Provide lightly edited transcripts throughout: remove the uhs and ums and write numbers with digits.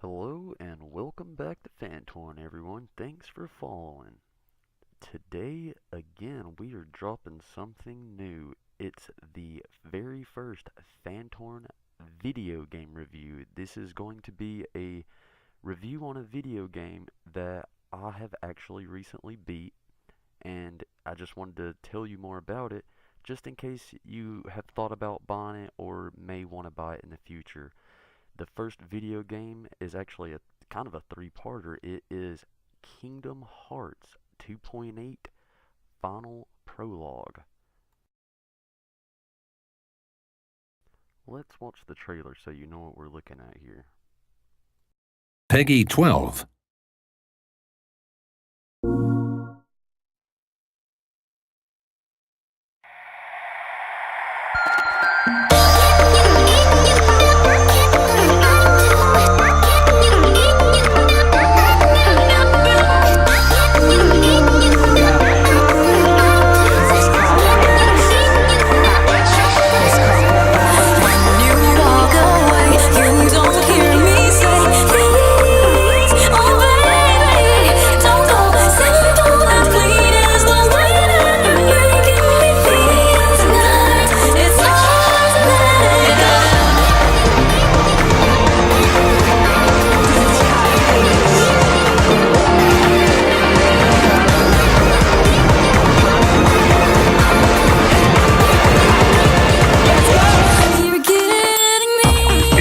Hello and welcome back to Fantourn, everyone. Thanks for following. Today, again, we are dropping something new. It's the very first Fantourn video game review. This is going to be a review on a video game that I have actually recently beat, and I just wanted to tell you more about it, just in case you have thought about buying it or may want to buy it in the future. The first video game is actually a kind of a three-parter. It is Kingdom Hearts 2.8 Final Prologue. Let's watch the trailer so you know what we're looking at here. Peggy 12.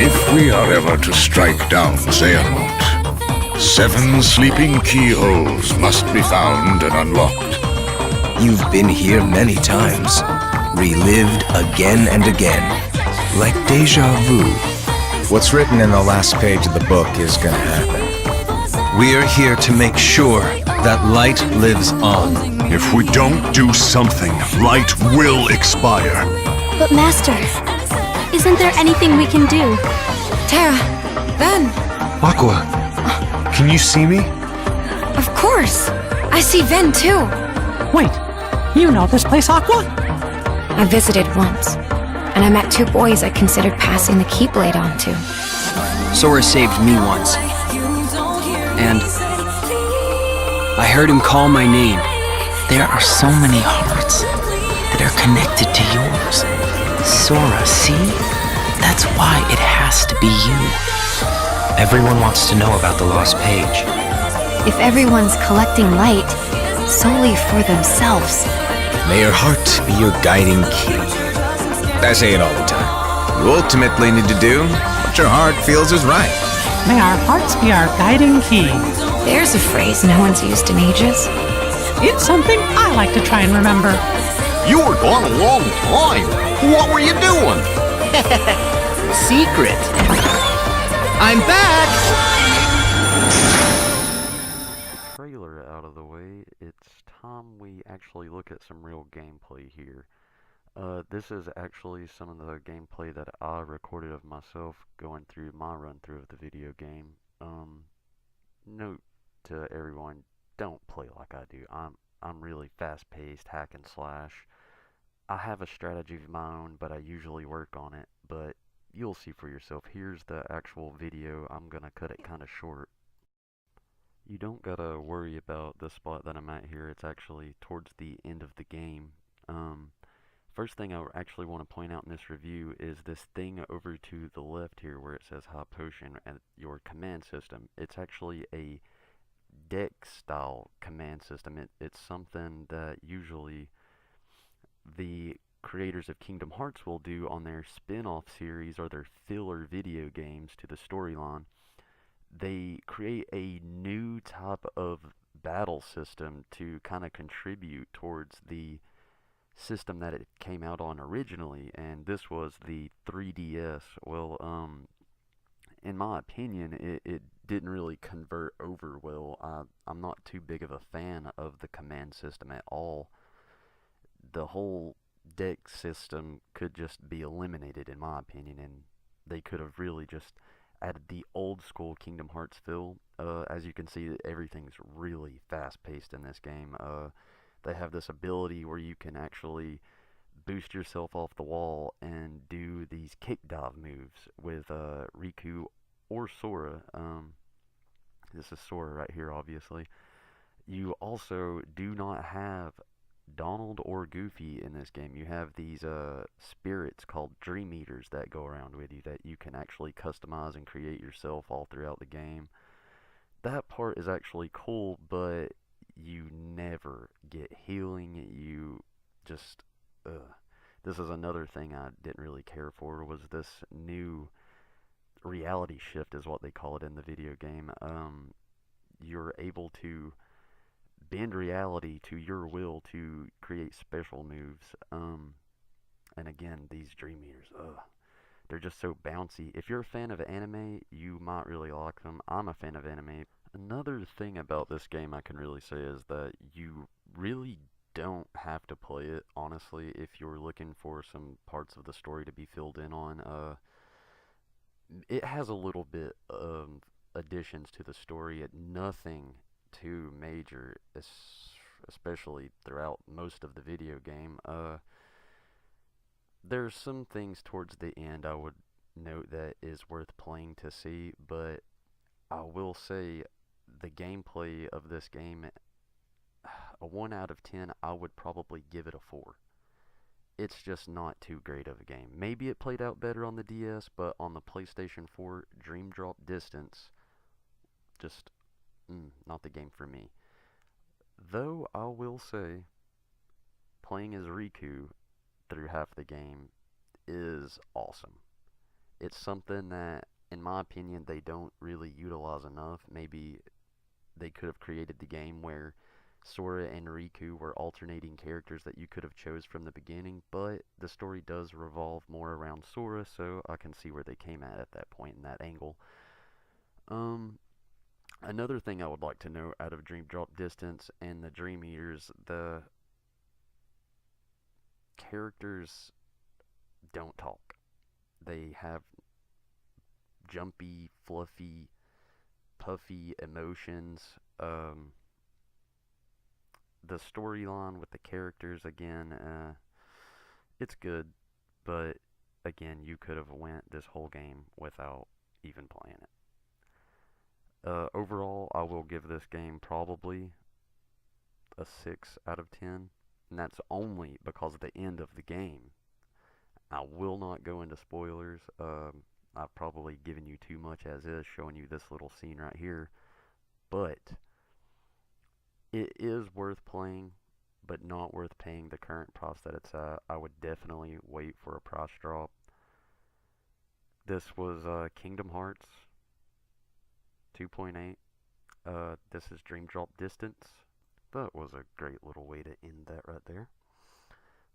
If we are ever to strike down Xehanort, 7 sleeping keyholes must be found and unlocked. You've been here many times, relived again and again, like deja vu. What's written in the last page of the book is gonna happen. We're here to make sure that light lives on. If we don't do something, light will expire. But Master, isn't there anything we can do? Terra, Ben, Aqua, can you see me? of course. I see Ven too. Wait, you know this place, Aqua? I visited once, and I met 2 boys I considered passing the Keyblade on to. Sora saved me once. And I heard him call my name. There are so many hearts that are connected to yours. Sora, see? That's why it has to be you. Everyone wants to know about the lost page. If everyone's collecting light solely for themselves, May your heart be your guiding key. I say it all the time. You ultimately need to do what your heart feels is right. May our hearts be our guiding key. there's a phrase no one's used in ages. It's something I like to try and remember. You were gone a long time. What were you doing? Secret. I'm back! Trailer out of the way, it's time we actually look at some real gameplay here. This is actually some of the gameplay that I recorded of myself going through my run through of the video game. Note to everyone, don't play like I do. I'm really fast paced, hack and slash. I have a strategy of my own, but I usually work on it, but you'll see for yourself. Here's the actual video. I'm gonna cut it kinda short. You don't gotta worry about the spot that I'm at here. It's actually towards the end of the game. First thing I actually want to point out in this review is this thing over to the left here where it says High Potion and your command system. It's actually a deck style command system. It's something that usually the creators of Kingdom Hearts will do on their spin-off series or their filler video games to the storyline. They create a new type of battle system to kind of contribute towards the system that it came out on originally, and this was the 3DS. Well, in my opinion, it didn't really convert over well. I'm not too big of a fan of the command system at all. The whole deck system could just be eliminated, in my opinion, and they could have really just added the old school Kingdom Hearts feel. As you can see, everything's really fast paced in this game. They have this ability where you can actually boost yourself off the wall and do these kick dive moves with Riku or Sora. This is Sora right here, obviously. You also do not have Donald or Goofy in this game. You have these spirits called Dream Eaters that go around with you that you can actually customize and create yourself all throughout the game. That part is actually cool, but you never get healing. You just, this is another thing I didn't really care for, was this new reality shift is what they call it in the video game. You're able to bend reality to your will to create special moves. And again, these Dream Eaters, they're just so bouncy. If you're a fan of anime, you might really like them. I'm a fan of anime. Another thing about this game I can really say is that you really don't have to play it, honestly, if you're looking for some parts of the story to be filled in on. It has a little bit of additions to the story, nothing too major, especially throughout most of the video game. There's some things towards the end I would note that is worth playing to see, but I will say the gameplay of this game, a 1 out of 10, I would probably give it a 4. It's just not too great of a game. Maybe it played out better on the DS, but on the PlayStation 4, Dream Drop Distance, just not the game for me. Though I will say, playing as Riku through half the game is awesome. It's something that, in my opinion, they don't really utilize enough. Maybe they could have created the game where Sora and Riku were alternating characters that you could have chose from the beginning, but the story does revolve more around Sora, so I can see where they came at that point in that angle. Another thing I would like to note out of Dream Drop Distance and the Dream Eaters, the characters don't talk. They have jumpy, fluffy, puffy emotions. The storyline with the characters, again, it's good, but again, you could have went this whole game without even playing it. Overall, I will give this game probably a 6 out of 10, and that's only because of the end of the game. I will not go into spoilers. I've probably given you too much as is, showing you this little scene right here, but it is worth playing, but not worth paying the current price that it's at. I would definitely wait for a price drop. This was Kingdom Hearts 2.8. This is Dream Drop Distance. That was a great little way to end that right there.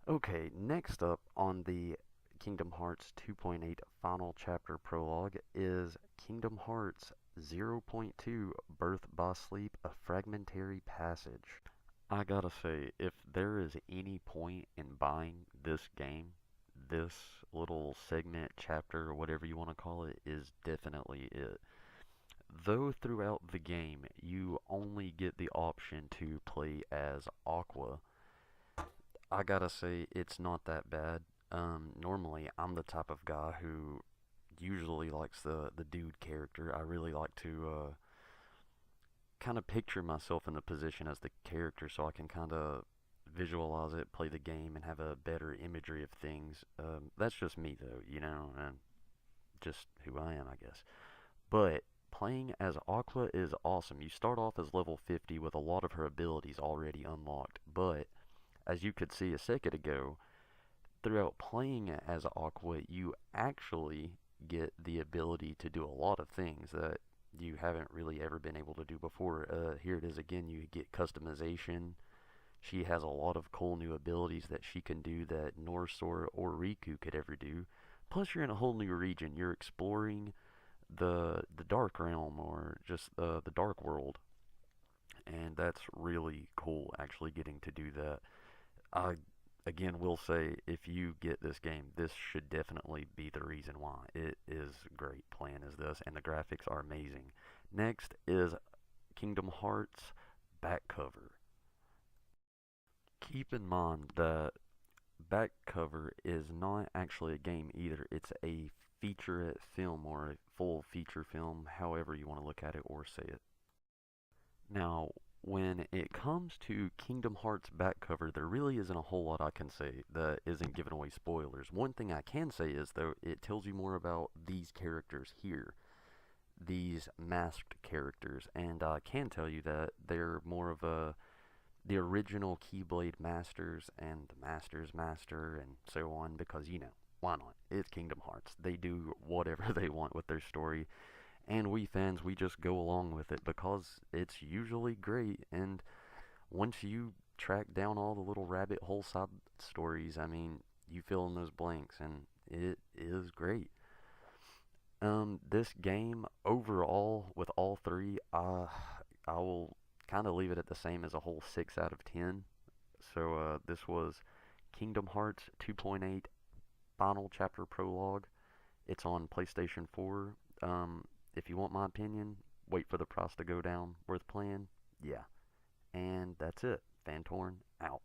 Okay, next up on the Kingdom Hearts 2.8 Final Chapter Prologue is Kingdom Hearts 0.2 Birth by Sleep, a Fragmentary Passage. I gotta say, if there is any point in buying this game, this little segment, chapter, or whatever you want to call it, is definitely it. Though throughout the game you only get the option to play as Aqua, I gotta say it's not that bad. Normally I'm the type of guy who usually likes the dude character. I really like to kind of picture myself in the position as the character so I can kind of visualize it, play the game, and have a better imagery of things. That's just me though, you know, and just who I am, I guess. But playing as Aqua is awesome. You start off as level 50 with a lot of her abilities already unlocked, but as you could see a second ago, throughout playing as Aqua, you actually get the ability to do a lot of things that you haven't really ever been able to do before. Here it is again, you get customization. She has a lot of cool new abilities that she can do that nor Sora or Riku could ever do. Plus you're in a whole new region. You're exploring the Dark Realm, or just the Dark World. And that's really cool, actually getting to do that. I again will say, if you get this game, this should definitely be the reason why. It is great playing as this, and the graphics are amazing. Next is Kingdom Hearts BackCover. Keep in mind that BackCover is not actually a game either. It's a featurette film or a full feature film, however you want to look at it or say it. Now, when it comes to Kingdom Hearts back cover, there really isn't a whole lot I can say that isn't giving away spoilers. One thing I can say is, though, it tells you more about these characters here, these masked characters, and I can tell you that they're more of the original Keyblade Masters and the Master's Master and so on, because, you know, why not? It's Kingdom Hearts. They do whatever they want with their story, and we fans, we just go along with it because it's usually great. And once you track down all the little rabbit hole side stories, I mean, you fill in those blanks, and it is great. This game overall with all three, I will kind of leave it at the same as a whole 6 out of 10. So this was Kingdom Hearts 2.8 Final Chapter Prologue. It's on PlayStation 4. If you want my opinion, wait for the price to go down. Worth playing? Yeah. And that's it. Fantourn out.